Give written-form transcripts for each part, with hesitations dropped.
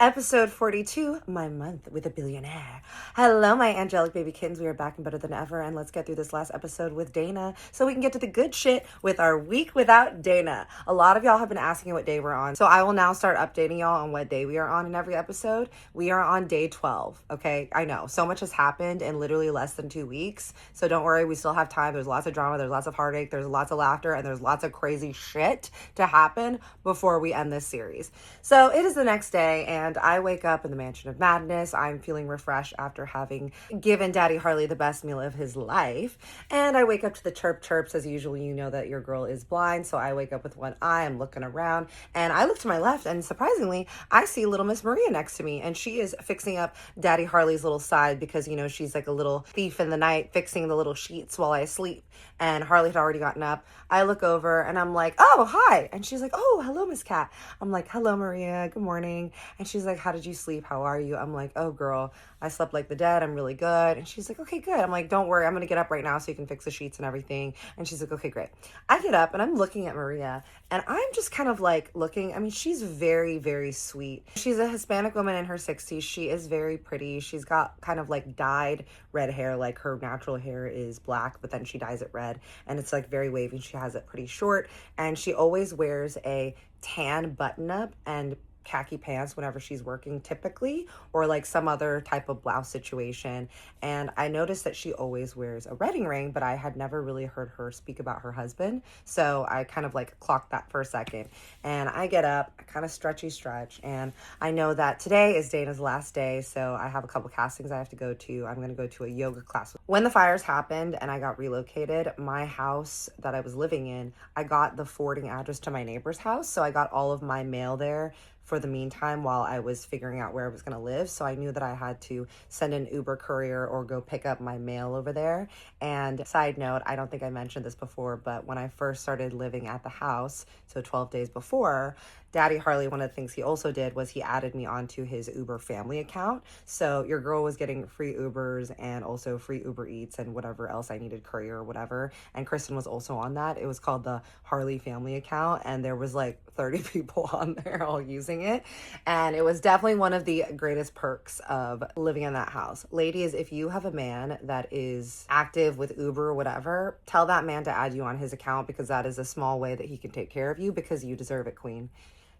Episode 42, My Month with a Billionaire. Hello, my angelic baby kittens. We are back and better than ever, and let's get through this last episode with Dana so we can get to the good shit with our week without Dana. A lot of y'all have been asking what day we're on, so I will now start updating y'all on what day we are on in every episode. We are on day 12, okay? I know, so much has happened in literally less than 2 weeks, so don't worry, we still have time. There's lots of drama, there's lots of heartache, there's lots of laughter, and there's lots of crazy shit to happen before we end this series. So it is the next day, and I wake up in the Mansion of Madness. I'm feeling refreshed after having given Daddy Harley the best meal of his life. And I wake up to the chirp chirps. As usual, you know that your girl is blind. So I wake up with one eye. I'm looking around and I look to my left, and surprisingly, I see little Miss Maria next to me. And she is fixing up Daddy Harley's little side because, you know, she's like a little thief in the night fixing the little sheets while I sleep. And Harley had already gotten up. I look over and I'm like, oh, hi. And she's like, oh, hello, Miss Cat. I'm like, hello, Maria. Good morning. And she's like, how did you sleep? How are you? I'm like, oh, girl, I slept like the dead. I'm really good. And she's like, okay, good. I'm like, don't worry. I'm going to get up right now so you can fix the sheets and everything. And she's like, okay, great. I get up and I'm looking at Maria and I'm just kind of like looking. I mean, she's very, very sweet. She's a Hispanic woman in her 60s. She is very pretty. She's got kind of like dyed red hair. Like her natural hair is black, but then she dyes it red and it's like very wavy. She has it pretty short and she always wears a tan button up and khaki pants whenever she's working typically, or like some other type of blouse situation. And I noticed that she always wears a wedding ring, but I had never really heard her speak about her husband. So I kind of like clocked that for a second. And I get up, I kind of stretch, and I know that today is Dana's last day. So I have a couple castings I have to go to. I'm going to go to a yoga class. When the fires happened and I got relocated, my house that I was living in, I got the forwarding address to my neighbor's house. So I got all of my mail there for the meantime while I was figuring out where I was going to live. So I knew that I had to send an Uber courier or go pick up my mail over there. And side note, I don't think I mentioned this before, but when I first started living at the house, so 12 days before, Daddy Harley, one of the things he also did was he added me onto his Uber family account. So your girl was getting free Ubers and also free Uber Eats and whatever else I needed, courier or whatever. And Kristen was also on that. It was called the Harley family account. And there was like 30 people on there all using it. And it was definitely one of the greatest perks of living in that house. Ladies, if you have a man that is active with Uber or whatever, tell that man to add you on his account because that is a small way that he can take care of you because you deserve it, queen.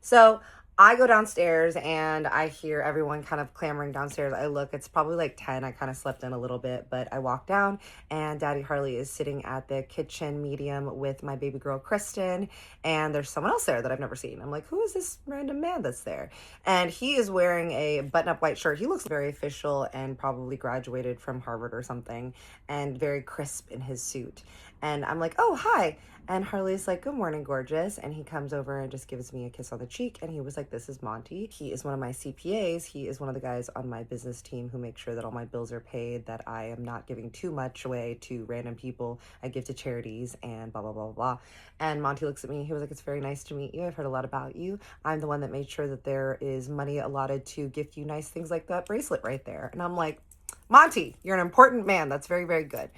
So I go downstairs and I hear everyone kind of clamoring downstairs. I look, it's probably like 10. I kind of slept in a little bit, but I walk down and Daddy Harley is sitting at the kitchen medium with my baby girl, Kristen. And there's someone else there that I've never seen. I'm like, who is this random man that's there? And he is wearing a button-up white shirt. He looks very official and probably graduated from Harvard or something and very crisp in his suit. And I'm like, oh, hi. And Harley's like, good morning, gorgeous. And he comes over and just gives me a kiss on the cheek. And he was like, this is Monty. He is one of my CPAs. He is one of the guys on my business team who makes sure that all my bills are paid, that I am not giving too much away to random people. I give to charities and blah, blah, blah, blah. And Monty looks at me. He was like, it's very nice to meet you. I've heard a lot about you. I'm the one that made sure that there is money allotted to gift you nice things like that bracelet right there. And I'm like, Monty, you're an important man. That's very, very good.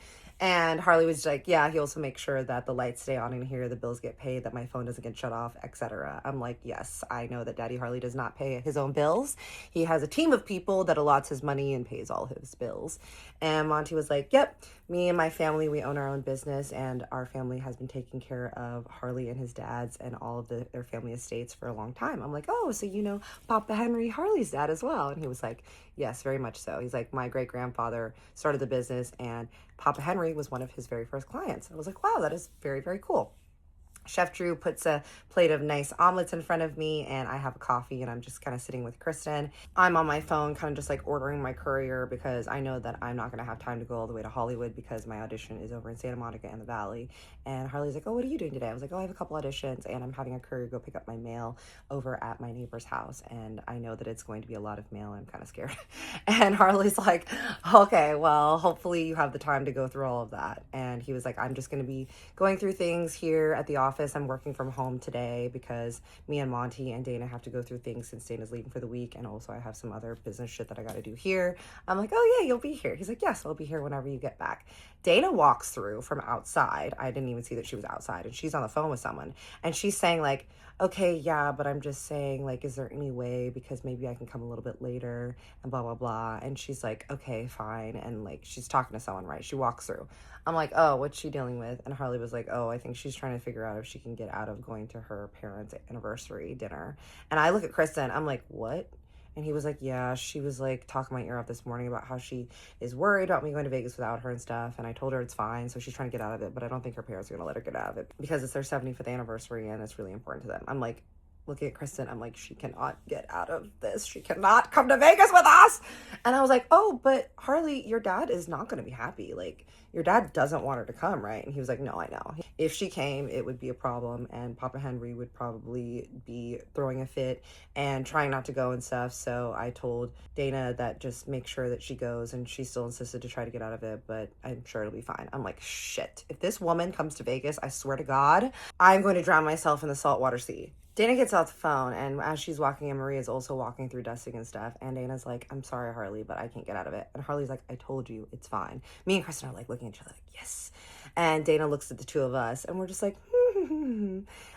And Harley was like, yeah, he also makes sure that the lights stay on in here, the bills get paid, that my phone doesn't get shut off, etc. I'm like, yes, I know that Daddy Harley does not pay his own bills. He has a team of people that allots his money and pays all his bills. And Monty was like, yep, me and my family, we own our own business, and our family has been taking care of Harley and his dad's and all of their family estates for a long time. I'm like, oh, so you know Papa Henry, Harley's dad as well? And he was like, yes, very much so. He's like, my great-grandfather started the business, and Papa Henry was one of his very first clients. I was like, wow, that is very, very cool. Chef Drew puts a plate of nice omelets in front of me and I have a coffee and I'm just kind of sitting with Kristen. I'm on my phone kind of just like ordering my courier because I know that I'm not going to have time to go all the way to Hollywood because my audition is over in Santa Monica and the Valley. And Harley's like, oh, what are you doing today? I was like, oh, I have a couple auditions and I'm having a courier go pick up my mail over at my neighbor's house. And I know that it's going to be a lot of mail. I'm kind of scared. And Harley's like, okay, well, hopefully you have the time to go through all of that. And he was like, I'm just going to be going through things here at the office office. I'm working from home today because me and Monty and Dana have to go through things since Dana's leaving for the week. And also I have some other business shit that I got to do here. I'm like, oh yeah, you'll be here. He's like, yes, I'll be here whenever you get back. Dana walks through from outside. I didn't even see that she was outside, and she's on the phone with someone. And she's saying like, okay, yeah, but I'm just saying, like, is there any way, because maybe I can come a little bit later and blah, blah, blah. And she's like, okay, fine. And like, she's talking to someone, right? She walks through. I'm like, oh, what's she dealing with? And Harley was like, oh, I think she's trying to figure out if she can get out of going to her parents' anniversary dinner. And I look at Kristen, I'm like, what? And he was like, yeah, she was like talking my ear off this morning about how she is worried about me going to Vegas without her and stuff. And I told her it's fine. So she's trying to get out of it. But I don't think her parents are going to let her get out of it because it's their 75th anniversary and it's really important to them. I'm like, looking at Kristen, I'm like, she cannot get out of this. She cannot come to Vegas with us. And I was like, oh, but Harley, your dad is not going to be happy. Like, your dad doesn't want her to come, right? And he was like, no, I know. If she came, it would be a problem. And Papa Henry would probably be throwing a fit and trying not to go and stuff. So I told Dana that just make sure that she goes. And she still insisted to try to get out of it, but I'm sure it'll be fine. I'm like, shit. If this woman comes to Vegas, I swear to God, I'm going to drown myself in the saltwater sea. Dana gets off the phone, and as she's walking in, Maria's also walking through dusting and stuff, and Dana's like, I'm sorry, Harley, but I can't get out of it. And Harley's like, I told you, it's fine. Me and Kristen are like looking at each other like, yes. And Dana looks at the two of us, and we're just like,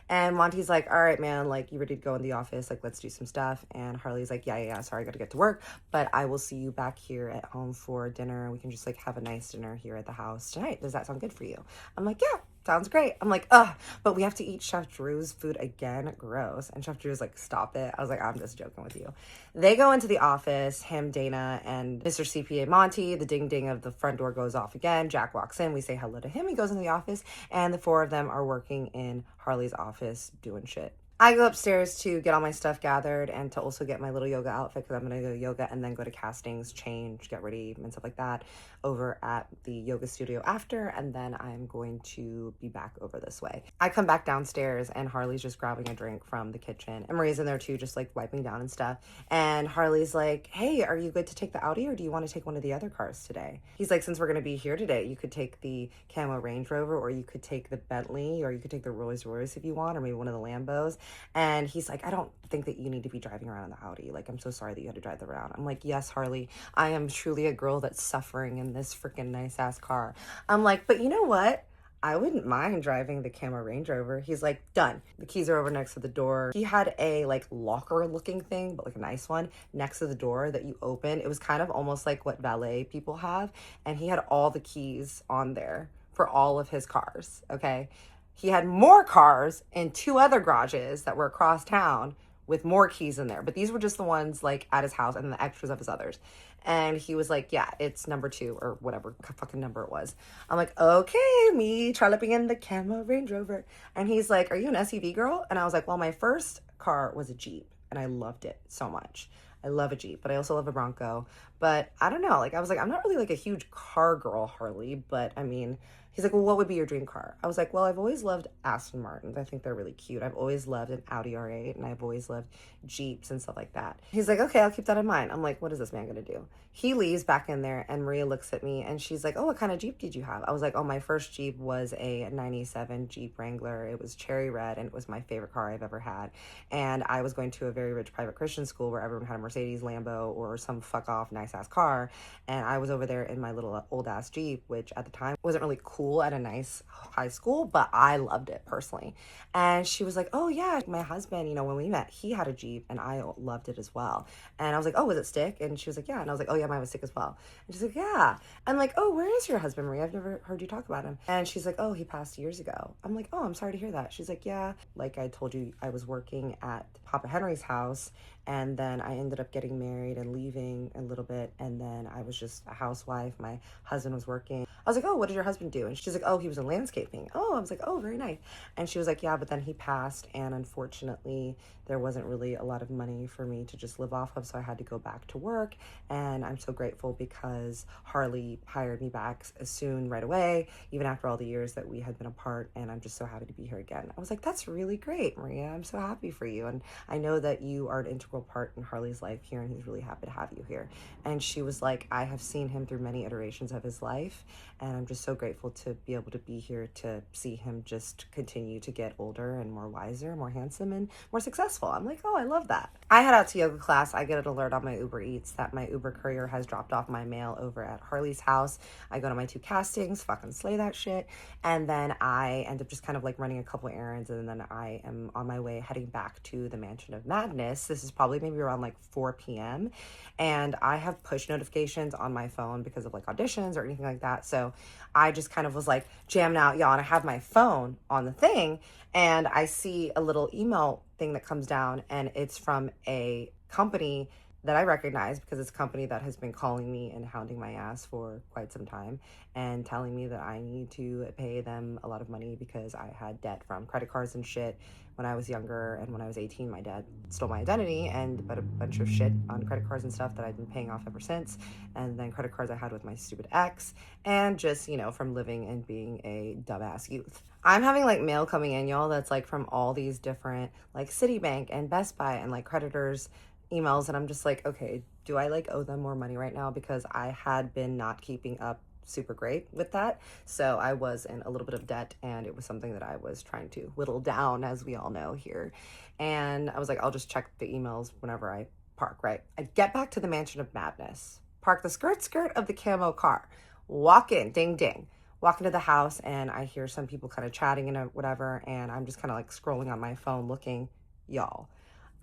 and Monty's like, all right, man, like, you ready to go in the office? Like, let's do some stuff. And Harley's like, yeah, sorry, I gotta get to work, but I will see you back here at home for dinner. We can just like have a nice dinner here at the house tonight. Does that sound good for you? I'm like, yeah. Sounds great. I'm like, ugh, but we have to eat Chef Drew's food again. Gross. And Chef Drew's like, stop it. I was like, I'm just joking with you. They go into the office, him, Dana, and Mr. CPA Monty. The ding ding of the front door goes off again. Jack walks in. We say hello to him. He goes into the office, and the four of them are working in Harley's office doing shit. I go upstairs to get all my stuff gathered and to also get my little yoga outfit because I'm going to go yoga and then go to castings, change, get ready, and stuff like that over at the yoga studio after. And then I'm going to be back over this way. I come back downstairs and Harley's just grabbing a drink from the kitchen. And Maria's in there too, just like wiping down and stuff. And Harley's like, hey, are you good to take the Audi or do you want to take one of the other cars today? He's like, since we're going to be here today, you could take the camo Range Rover or you could take the Bentley or you could take the Rolls Royce if you want, or maybe one of the Lambos. And he's like, I don't think that you need to be driving around in the Audi. Like, I'm so sorry that you had to drive that around. I'm like, yes, Harley, I am truly a girl that's suffering in this freaking nice ass car. I'm like, but you know what? I wouldn't mind driving the Camry Range Rover. He's like, done. The keys are over next to the door. He had a like locker looking thing, but like a nice one next to the door that you open. It was kind of almost like what valet people have. And he had all the keys on there for all of his cars. Okay. He had more cars in two other garages that were across town with more keys in there. But these were just the ones like at his house and the extras of his others. And he was like, yeah, it's number 2 or whatever fucking number it was. I'm like, okay, me trolloping in the Camry Range Rover. And he's like, are you an SUV girl? And I was like, well, my first car was a Jeep and I loved it so much. I love a Jeep, but I also love a Bronco. But I don't know, like I was like, I'm not really like a huge car girl, Harley, but I mean, he's like, well, what would be your dream car? I was like, well, I've always loved Aston Martins. I think they're really cute. I've always loved an Audi R8 and I've always loved Jeeps and stuff like that. He's like, okay, I'll keep that in mind. I'm like, what is this man gonna do? He leaves back in there and Maria looks at me and she's like, oh, what kind of Jeep did you have? I was like, oh, my first Jeep was a 97 Jeep Wrangler. It was cherry red and it was my favorite car I've ever had. And I was going to a very rich private Christian school where everyone had a Mercedes, Lambo, or some fuck off nice ass car. And I was over there in my little old ass Jeep, which at the time wasn't really cool at a nice high school, but I loved it personally. And she was like, oh yeah, my husband, you know, when we met, he had a Jeep and I loved it as well. And I was like, oh, was it stick? And she was like, yeah. And I was like, oh yeah, mine was stick as well. And she's like, yeah. I'm like, oh, where is your husband, Maria? I've never heard you talk about him. And she's like, oh, he passed years ago. I'm like, oh, I'm sorry to hear that. She's like, yeah, like I told you, I was working at Papa Henry's house and then I ended up getting married and leaving a little bit, and then I was just a housewife. My husband was working. I was like, oh, what did your husband do? And she's like, oh, he was in landscaping. Oh, I was like, oh, very nice. And she was like, yeah, but then he passed, and unfortunately there wasn't really a lot of money for me to just live off of, so I had to go back to work. And I'm so grateful because Harley hired me back soon, right away, even after all the years that we had been apart, and I'm just so happy to be here again. I was like, that's really great, Maria. I'm so happy for you, and I know that you are an integral part in Harley's life here, and he's really happy to have you here. And she was like, I have seen him through many iterations of his life, and I'm just so grateful to be able to be here to see him just continue to get older and more wiser, more handsome, and more successful. I'm like, oh, I love that. I head out to yoga class. I get an alert on my Uber Eats that my Uber courier has dropped off my mail over at Harley's house. I go to my 2 castings, fucking slay that shit. And then I end up just kind of like running a couple errands, and then I am on my way heading back to the Mansion of Madness. This is probably maybe around like 4 p.m. And I have push notifications on my phone because of like auditions or anything like that. So I just kind of was like jamming out, y'all, and I have my phone on the thing, and I see a little email thing that comes down, and it's from a company that I recognize because it's a company that has been calling me and hounding my ass for quite some time and telling me that I need to pay them a lot of money because I had debt from credit cards and shit when I was younger. And when I was 18, my dad stole my identity and put a bunch of shit on credit cards and stuff that I've been paying off ever since. And then credit cards I had with my stupid ex, and just, you know, from living and being a dumbass youth. I'm having like mail coming in, y'all, that's like from all these different like Citibank and Best Buy and like creditors emails, and I'm just like, okay, do I like owe them more money right now? Because I had been not keeping up super great with that, so I was in a little bit of debt, and it was something that I was trying to whittle down, as we all know here. And I was like, I'll just check the emails whenever I park, right? I get back to the Mansion of Madness, park the skirt of the camo car, walk in, ding ding, walk into the house, and I hear some people kind of chatting and whatever, and I'm just kind of like scrolling on my phone looking, y'all.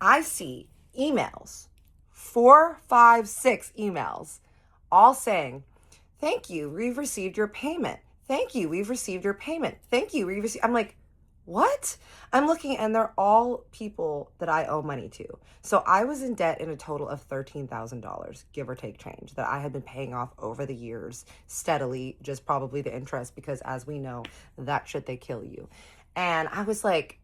I see emails, 4, 5, 6 emails, all saying, thank you, we've received your payment. Thank you, we've received your payment. Thank you, we've received. I'm like, what? I'm looking, and they're all people that I owe money to. So I was in debt in a total of $13,000, give or take change, that I had been paying off over the years steadily, just probably the interest, because as we know, that shit, they kill you. And I was like,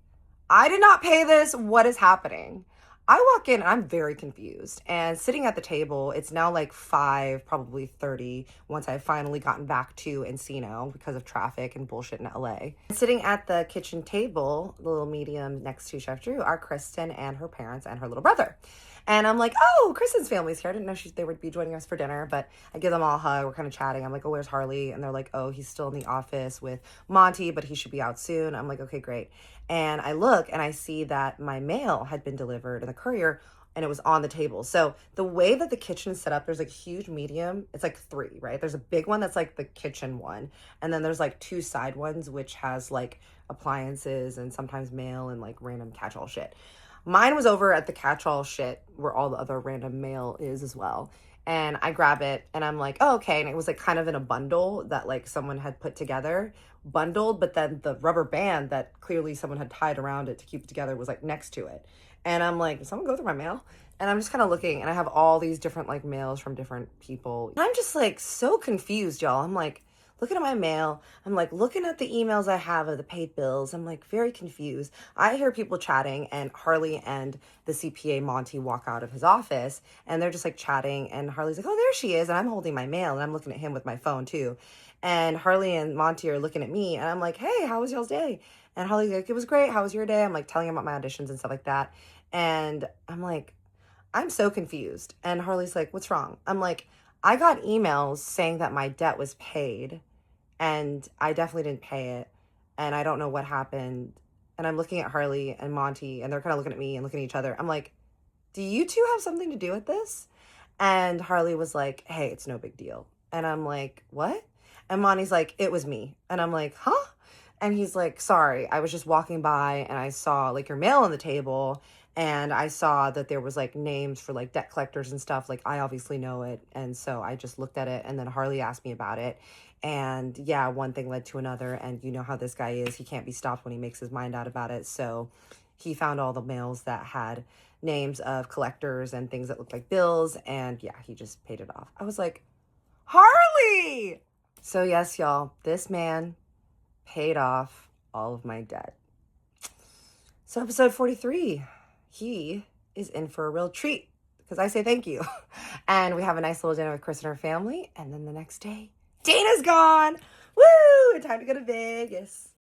I did not pay this. What is happening? I walk in and I'm very confused, and sitting at the table, it's now like 5, probably 30, once I've finally gotten back to Encino because of traffic and bullshit in LA. Sitting at the kitchen table, the little medium next to Chef Drew, are Kristen and her parents and her little brother. And I'm like, oh, Kristen's family's here. I didn't know they would be joining us for dinner, but I give them all a hug. We're kind of chatting. I'm like, oh, where's Harley? And they're like, oh, he's still in the office with Monty, but he should be out soon. I'm like, okay, great. And I look and I see that my mail had been delivered in the courier, and it was on the table. So the way that the kitchen is set up, there's like huge, medium, it's like 3, right? There's a big one that's like the kitchen one. And then there's like 2 side ones, which has like appliances and sometimes mail and like random catch-all shit. Mine was over at the catch-all shit where all the other random mail is as well. And I grab it and I'm like, oh, okay. And it was like kind of in a bundle that like someone had put together, bundled, but then the rubber band that clearly someone had tied around it to keep it together was like next to it. And I'm like, did someone go through my mail? And I'm just kind of looking, and I have all these different like mails from different people. And I'm just like so confused, y'all. I'm like, looking at my mail. I'm like looking at the emails I have of the paid bills. I'm like very confused. I hear people chatting, and Harley and the CPA Monty walk out of his office, and they're just like chatting, and Harley's like, oh, there she is. And I'm holding my mail, and I'm looking at him with my phone too. And Harley and Monty are looking at me, and I'm like, hey, how was y'all's day? And Harley's like, it was great. How was your day? I'm like telling him about my auditions and stuff like that. And I'm like, I'm so confused. And Harley's like, what's wrong? I'm like, I got emails saying that my debt was paid, and I definitely didn't pay it, and I don't know what happened. And I'm looking at Harley and Monty, and they're kind of looking at me and looking at each other. I'm like, do you two have something to do with this? And Harley was like, hey, it's no big deal. And I'm like, what? And Monty's like, it was me. And I'm like, huh? And he's like, sorry, I was just walking by and I saw like your mail on the table, and I saw that there was like names for like debt collectors and stuff. Like I obviously know it. And so I just looked at it, and then Harley asked me about it. And yeah, one thing led to another, and you know how this guy is. He can't be stopped when he makes his mind out about it. So he found all the mails that had names of collectors and things that looked like bills, and yeah, he just paid it off. I was like, Harley! So yes, y'all, this man paid off all of my debt. So episode 43, he is in for a real treat because I say thank you. And we have a nice little dinner with Chris and her family, and then the next day, Dana's gone. Woo! Time to go to Vegas.